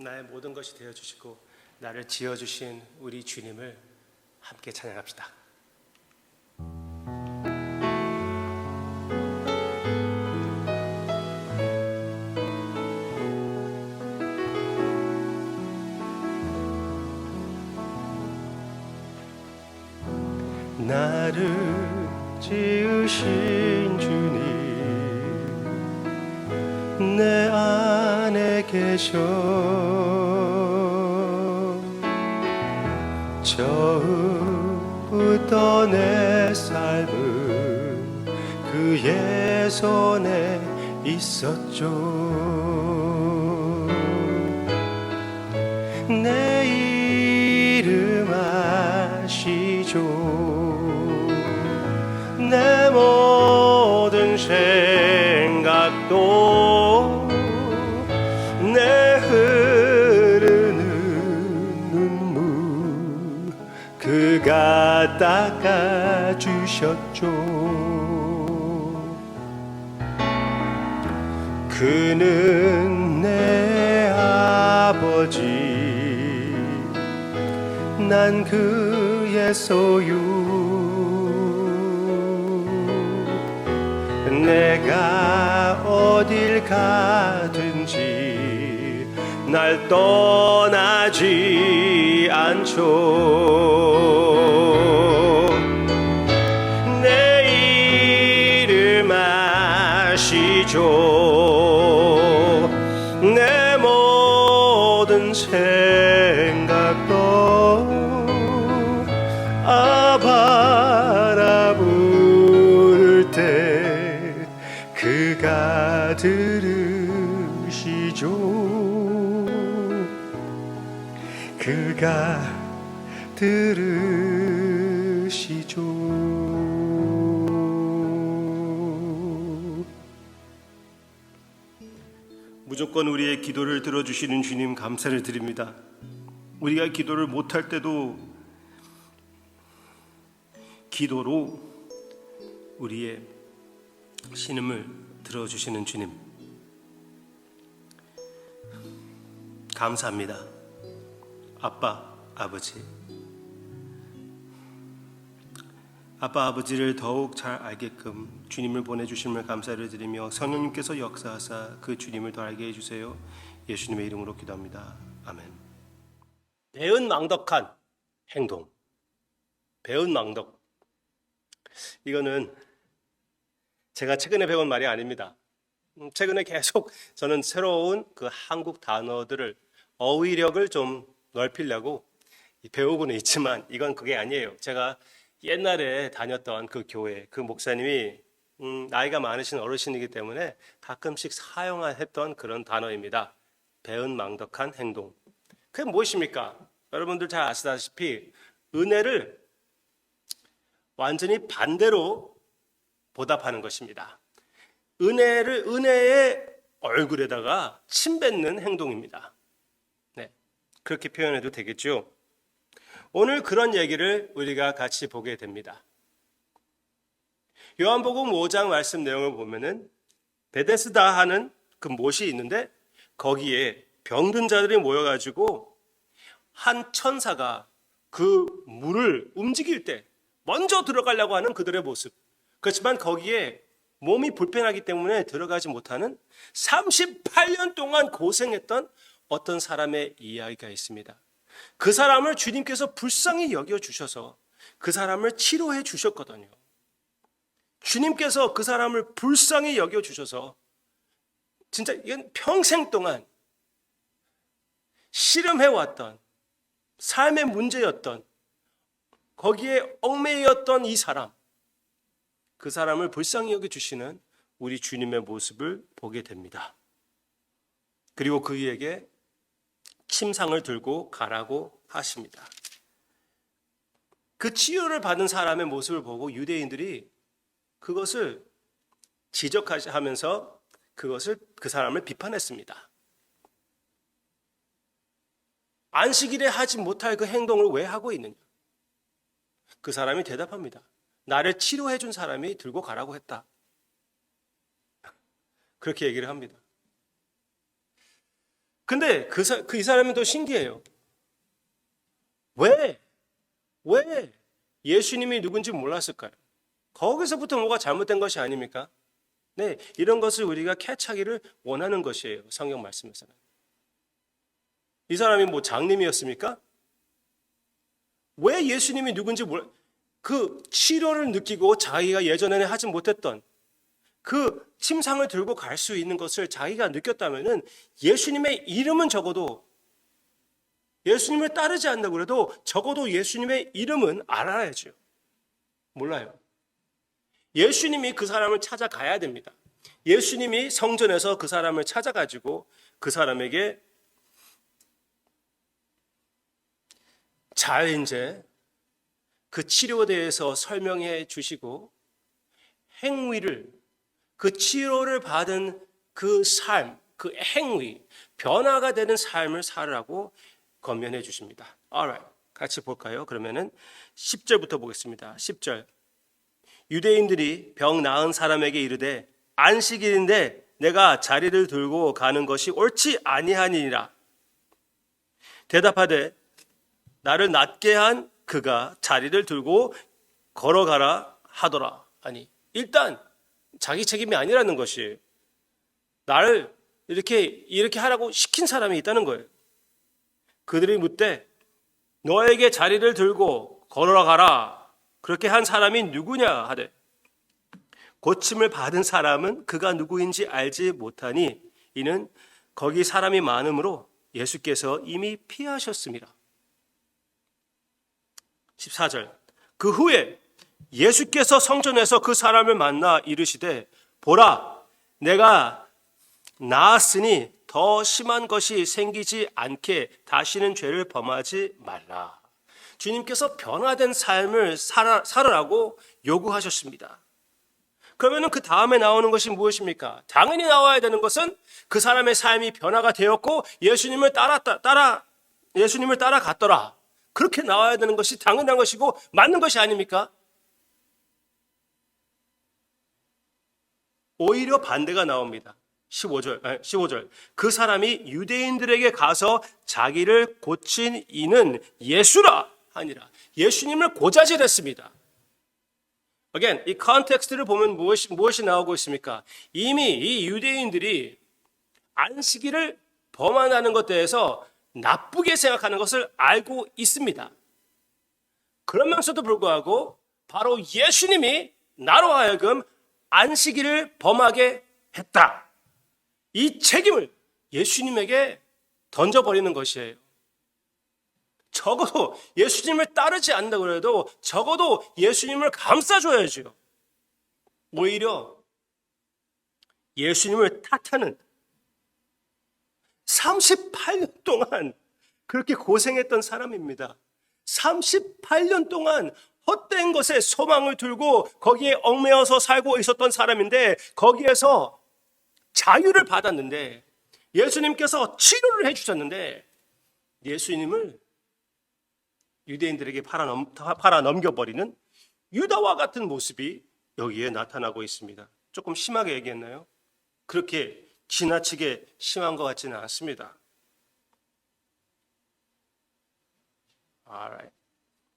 나의 모든 것이 되어주시고 나를 지어주신 우리 주님을 함께 찬양합시다. 나를 지으신 주님 내 안에 계셔 처음부터 내 삶은 그의 손에 있었죠. 내 이름 아시죠. 내 모든 생각도 내 흐르는 눈물 그가 닦아주셨죠. 그는 내 아버지 난 그의 소유 내가 어딜 가든지 날 떠나지 않죠. 내 이름 아시죠. 내 모든 생각도 아바라 부를 때 그가 들으시죠. 그가 들으시죠. 무조건 우리의 기도를 들어주시는 주님 감사를 드립니다. 우리가 기도를 못할 때도 기도로 우리의 신음을 들어주시는 주님 감사합니다. 아빠, 아버지 아빠, 아버지를 더욱 잘 알게끔 주님을 보내주심을 감사를 드리며 성령님께서 역사하사 그 주님을 더 알게 해주세요. 예수님의 이름으로 기도합니다. 아멘. 배은망덕한 행동. 배은망덕. 이거는 제가 최근에 배운 말이 아닙니다. 최근에 계속 저는 새로운 그 한국 단어들을 어휘력을 좀 넓히려고 배우고는 있지만 이건 그게 아니에요. 제가 옛날에 다녔던 그 교회 그 목사님이 나이가 많으신 어르신이기 때문에 가끔씩 사용했던 그런 단어입니다. 배은망덕한 행동. 그게 무엇입니까? 여러분들 잘 아시다시피 은혜를 완전히 반대로 보답하는 것입니다. 은혜의 얼굴에다가 침 뱉는 행동입니다. 네, 그렇게 표현해도 되겠죠. 오늘 그런 얘기를 우리가 같이 보게 됩니다. 요한복음 5장 말씀 내용을 보면은 베데스다 하는 그 못이 있는데 거기에 병든 자들이 모여가지고 한 천사가 그 물을 움직일 때 먼저 들어가려고 하는 그들의 모습. 그렇지만 거기에 몸이 불편하기 때문에 들어가지 못하는 38년 동안 고생했던 어떤 사람의 이야기가 있습니다. 그 사람을 주님께서 불쌍히 여겨주셔서 그 사람을 치료해 주셨거든요. 주님께서 그 사람을 불쌍히 여겨주셔서 진짜 이건 평생 동안 씨름해왔던 삶의 문제였던 거기에 얽매였던 이 사람, 그 사람을 불쌍히 여겨주시는 우리 주님의 모습을 보게 됩니다. 그리고 그에게 침상을 들고 가라고 하십니다. 그 치유를 받은 사람의 모습을 보고 유대인들이 그것을 지적하면서 그 사람을 비판했습니다. 안식일에 하지 못할 그 행동을 왜 하고 있느냐? 그 사람이 대답합니다. 나를 치료해 준 사람이 들고 가라고 했다. 그렇게 얘기를 합니다. 근데 이 사람은 더 신기해요. 왜 예수님이 누군지 몰랐을까요? 거기서부터 뭐가 잘못된 것이 아닙니까? 네, 이런 것을 우리가 캐치하기를 원하는 것이에요. 성경 말씀에서는. 이 사람이 뭐 장님이었습니까? 왜 예수님이 누군지 그 치료를 느끼고 자기가 예전에는 하지 못했던 그 침상을 들고 갈 수 있는 것을 자기가 느꼈다면은 예수님의 이름은 적어도 예수님을 따르지 않는다고 그래도 적어도 예수님의 이름은 알아야죠. 몰라요. 예수님이 그 사람을 찾아가야 됩니다. 예수님이 성전에서 그 사람을 찾아가지고 그 사람에게 잘 이제 그 치료에 대해서 설명해 주시고 행위를 그 치료를 받은 그 삶, 그 행위, 변화가 되는 삶을 살으라고 권면해 주십니다. Alright, 같이 볼까요? 그러면은 10절부터 보겠습니다. 10절. 유대인들이 병 나은 사람에게 이르되 안식일인데 내가 자리를 들고 가는 것이 옳지 아니하니라. 대답하되 나를 낫게 한 그가 자리를 들고 걸어가라 하더라. 아니, 일단 자기 책임이 아니라는 것이에요. 나를 이렇게 하라고 시킨 사람이 있다는 거예요. 그들이 묻되 너에게 자리를 들고 걸어가라 그렇게 한 사람이 누구냐 하되 고침을 받은 사람은 그가 누구인지 알지 못하니 이는 거기 사람이 많으므로 예수께서 이미 피하셨습니다. 14절. 그 후에 예수께서 성전에서 그 사람을 만나 이르시되 보라 내가 나았으니 더 심한 것이 생기지 않게 다시는 죄를 범하지 말라. 주님께서 변화된 삶을 살으라고 요구하셨습니다. 그러면 그 다음에 나오는 것이 무엇입니까? 당연히 나와야 되는 것은 그 사람의 삶이 변화가 되었고 예수님을 따라갔더라. 그렇게 나와야 되는 것이 당연한 것이고 맞는 것이 아닙니까? 오히려 반대가 나옵니다. 15절. 그 사람이 유대인들에게 가서 자기를 고친 이는 예수라 하니라. 예수님을 고자질했습니다. Again, 이 컨텍스트를 보면 무엇이 나오고 있습니까? 이미 이 유대인들이 안식일을 범한다는 것에 대해서 나쁘게 생각하는 것을 알고 있습니다. 그러면서도 불구하고 바로 예수님이 나로 하여금 안식일을 범하게 했다. 이 책임을 예수님에게 던져버리는 것이에요. 적어도 예수님을 따르지 않는다고 해도 적어도 예수님을 감싸줘야죠. 오히려 예수님을 탓하는 38년 동안 그렇게 고생했던 사람입니다. 38년 동안 헛된 것에 소망을 두고 거기에 얽매여서 살고 있었던 사람인데 거기에서 자유를 받았는데 예수님께서 치료를 해주셨는데 예수님을 유대인들에게 팔아 넘겨버리는 유다와 같은 모습이 여기에 나타나고 있습니다. 조금 심하게 얘기했나요? 그렇게 지나치게 심한 것 같지는 않습니다. Alright.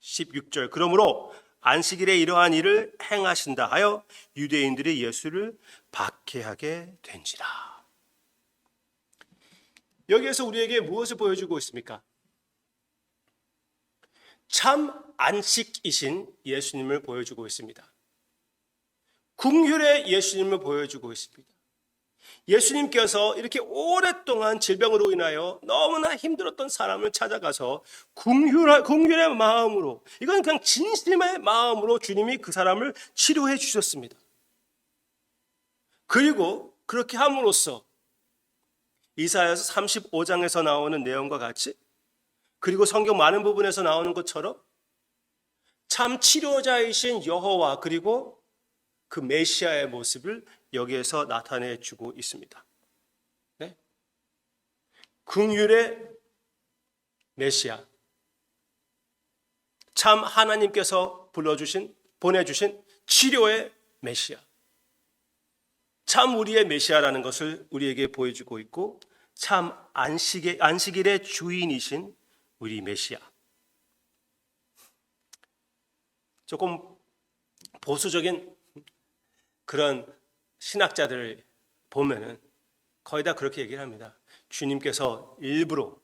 16절. 그러므로 안식일에 이러한 일을 행하신다 하여 유대인들이 예수를 박해하게 된지라. 여기에서 우리에게 무엇을 보여주고 있습니까? 참 안식이신 예수님을 보여주고 있습니다. 궁휼의 예수님을 보여주고 있습니다. 예수님께서 이렇게 오랫동안 질병으로 인하여 너무나 힘들었던 사람을 찾아가서 궁휼의 마음으로, 이건 그냥 진심의 마음으로 주님이 그 사람을 치료해 주셨습니다. 그리고 그렇게 함으로써 이사야서 35장에서 나오는 내용과 같이, 그리고 성경 많은 부분에서 나오는 것처럼 참 치료자이신 여호와 그리고 그 메시아의 모습을 여기에서 나타내 주고 있습니다. 네? 긍휼의 메시아, 참 하나님께서 보내주신 치료의 메시아, 참 우리의 메시아라는 것을 우리에게 보여주고 있고 참 안식일의 주인이신 우리 메시아. 조금 보수적인 그런 신학자들을 보면은 거의 다 그렇게 얘기를 합니다. 주님께서 일부러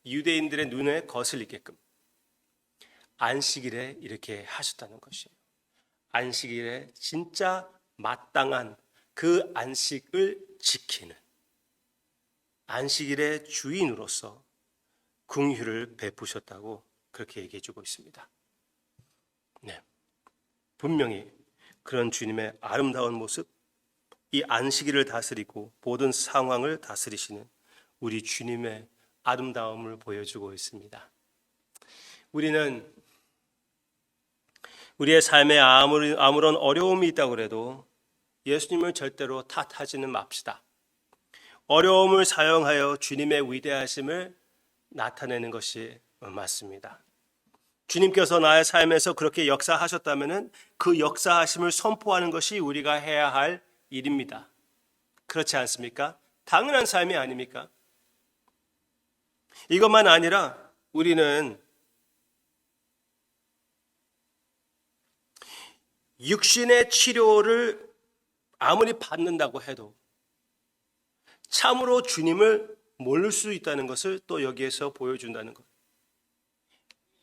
유대인들의 눈에 거슬리게끔 안식일에 이렇게 하셨다는 것이에요. 안식일에 진짜 마땅한 그 안식을 지키는 안식일의 주인으로서 긍휼을 베푸셨다고 그렇게 얘기해 주고 있습니다. 네. 분명히 그런 주님의 아름다운 모습, 이 안식일을 다스리고 모든 상황을 다스리시는 우리 주님의 아름다움을 보여주고 있습니다. 우리는 우리의 삶에 아무런 어려움이 있다고 해도 예수님을 절대로 탓하지는 맙시다. 어려움을 사용하여 주님의 위대하심을 나타내는 것이 맞습니다. 주님께서 나의 삶에서 그렇게 역사하셨다면 그 역사하심을 선포하는 것이 우리가 해야 할 일입니다. 그렇지 않습니까? 당연한 삶이 아닙니까? 이것만 아니라 우리는 육신의 치료를 아무리 받는다고 해도 참으로 주님을 모를 수 있다는 것을 또 여기에서 보여준다는 것.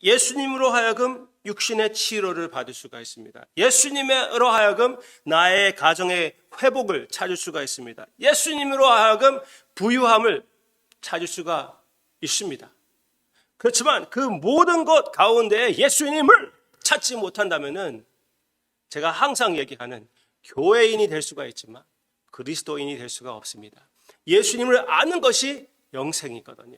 예수님으로 하여금 육신의 치료를 받을 수가 있습니다. 예수님으로 하여금 나의 가정의 회복을 찾을 수가 있습니다. 예수님으로 하여금 부유함을 찾을 수가 있습니다. 그렇지만 그 모든 것 가운데 예수님을 찾지 못한다면은 제가 항상 얘기하는 교회인이 될 수가 있지만 그리스도인이 될 수가 없습니다. 예수님을 아는 것이 영생이거든요.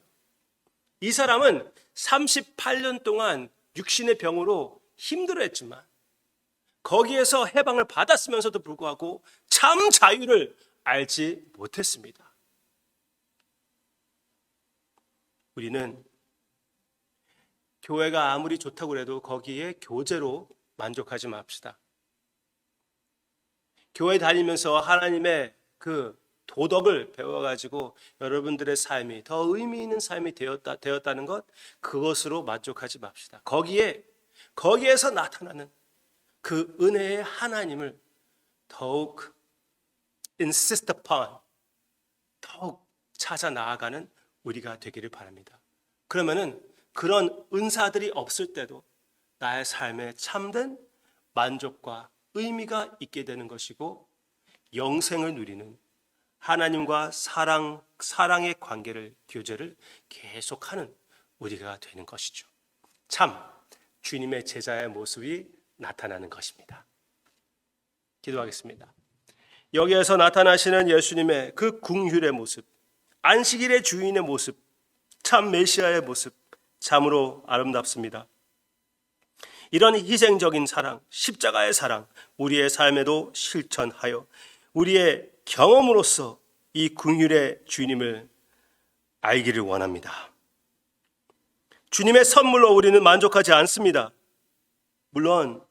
이 사람은 38년 동안 육신의 병으로 힘들어했지만 거기에서 해방을 받았으면서도 불구하고 참 자유를 알지 못했습니다. 우리는 교회가 아무리 좋다고 해도 거기에 교제로 만족하지 맙시다. 교회 다니면서 하나님의 그 도덕을 배워가지고 여러분들의 삶이 더 의미 있는 삶이 되었다는 것, 그것으로 만족하지 맙시다. 거기에서 나타나는 그 은혜의 하나님을 더욱 insist upon, 더욱 찾아 나아가는 우리가 되기를 바랍니다. 그러면은 그런 은사들이 없을 때도 나의 삶에 참된 만족과 의미가 있게 되는 것이고 영생을 누리는 하나님과 사랑의 관계를, 교제를 계속하는 우리가 되는 것이죠. 참 주님의 제자의 모습이 나타나는 것입니다. 기도하겠습니다. 여기에서 나타나시는 예수님의 그 긍휼의 모습, 안식일의 주인의 모습, 참 메시아의 모습, 참으로 아름답습니다. 이런 희생적인 사랑, 십자가의 사랑, 우리의 삶에도 실천하여 우리의 경험으로서 이 긍휼의 주님을 알기를 원합니다. 주님의 선물로 우리는 만족하지 않습니다. 물론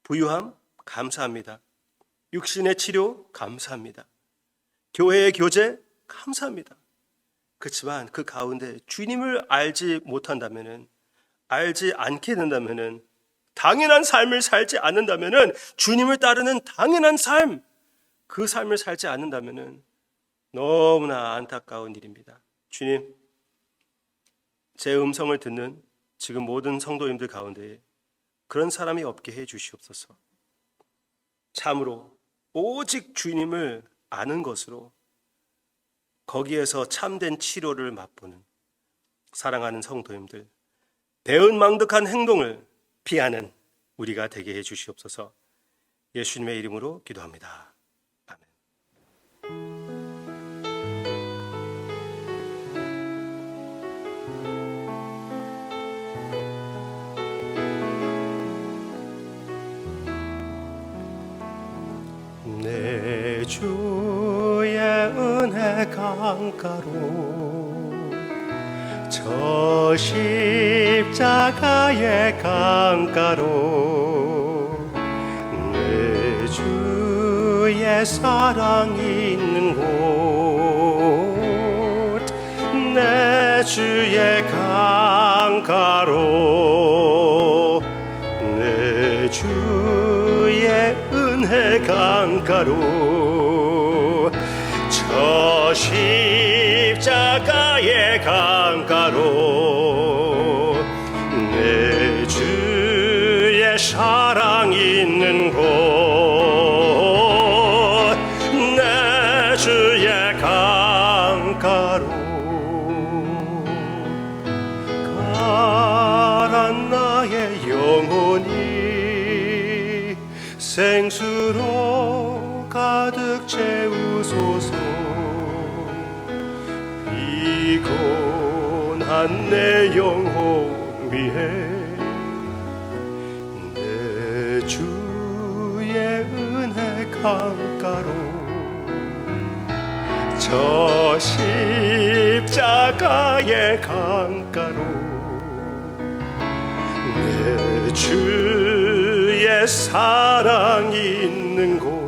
부유함 감사합니다. 육신의 치료 감사합니다. 교회의 교제 감사합니다. 그렇지만 그 가운데 주님을 알지 못한다면은, 알지 않게 된다면은, 당연한 삶을 살지 않는다면은, 주님을 따르는 당연한 삶, 그 삶을 살지 않는다면은 너무나 안타까운 일입니다. 주님, 제 음성을 듣는 지금 모든 성도님들 가운데 그런 사람이 없게 해 주시옵소서. 참으로 오직 주님을 아는 것으로 거기에서 참된 치료를 맛보는 사랑하는 성도님들, 배은망덕한 행동을 피하는 우리가 되게 해 주시옵소서. 예수님의 이름으로 기도합니다. 내 주의 은혜 강가로 저 십자가의 강가로 내 주의 사랑 있는 곳 내 주의 강가로 내 주의 은혜 강가로 저 십자가의 강가로 내 주의 사랑 있는 곳 내 주의 강가로 가란 나의 영혼이 생수로 가득 채우소서 피곤한 내 영혼 위해 내 주의 은혜 강가로 저 십자가의 강가로 내 주의 사랑 있는 곳